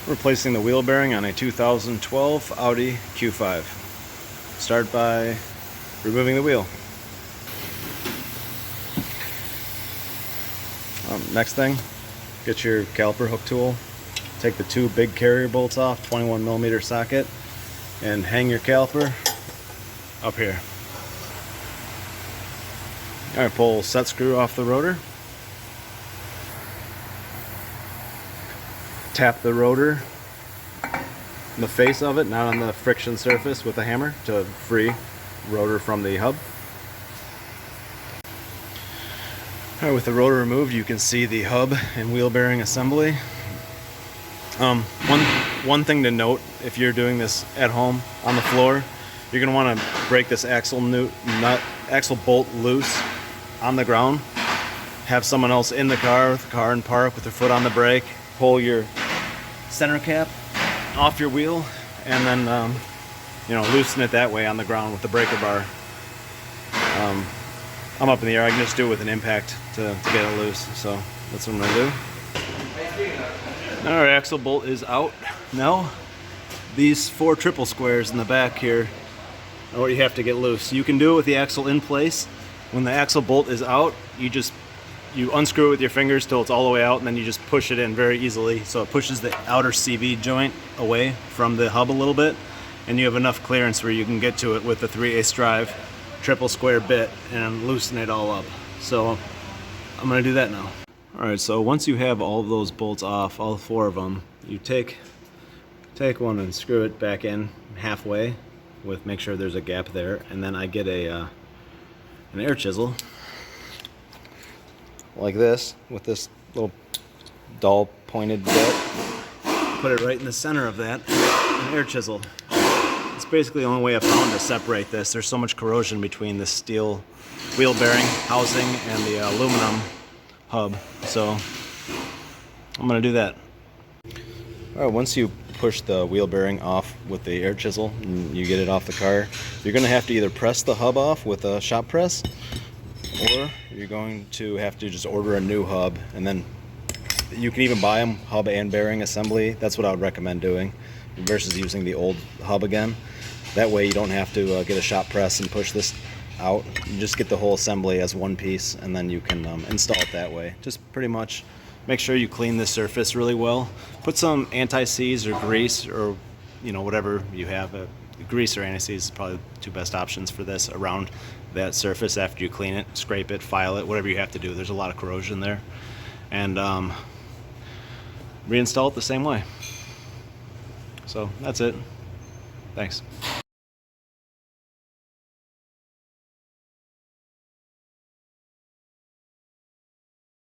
Replacing the wheel bearing on a 2012 Audi Q5. Start by removing the wheel. Next thing, get your caliper hook tool. Take the two big carrier bolts off, 21mm socket, and hang your caliper up here. Alright, pull set screw off the rotor. Tap the rotor, the face of it, not on the friction surface, with a hammer to free rotor from the hub. Alright, with the rotor removed, you can see the hub and wheel bearing assembly. One thing to note, if you're doing this at home on the floor, you're going to want to break this axle bolt loose on the ground. Have someone else in the car and park with their foot on the brake. Pull your center cap off your wheel, and then loosen it that way on the ground with the breaker bar. I'm up in the air. I can just do it with an impact to get it loose. So that's what I'm gonna do. Our axle bolt is out. Now these 4 triple squares in the back here are what you have to get loose. You can do it with the axle in place. When the axle bolt is out, you unscrew it with your fingers till it's all the way out, and then you just push it in very easily. So it pushes the outer CV joint away from the hub a little bit, and you have enough clearance where you can get to it with the 3/8 drive triple square bit and loosen it all up. So I'm gonna do that now. Alright, so once you have all of those bolts off, all 4 of them, you take one and screw it back in halfway make sure there's a gap there, and then I get an air chisel like this, with this little dull pointed bit. Put it right in the center of that, an air chisel. It's basically the only way I found to separate this. There's so much corrosion between the steel wheel bearing housing and the aluminum hub. So I'm gonna do that. Alright, once you push the wheel bearing off with the air chisel and you get it off the car, you're gonna have to either press the hub off with a shop press, or you're going to have to just order a new hub, and then you can even buy them hub and bearing assembly. That's what I would recommend doing versus using the old hub again. That way you don't have to get a shop press and push this out. You just get the whole assembly as one piece, and then you can install it that way. Just pretty much make sure you clean the surface really well. Put some anti-seize or grease, or whatever you have. Grease or anti-seize is probably the 2 best options for this around that surface after you clean it. Scrape it, file it, whatever you have to do. There's a lot of corrosion there. And reinstall it the same way. So that's it. Thanks.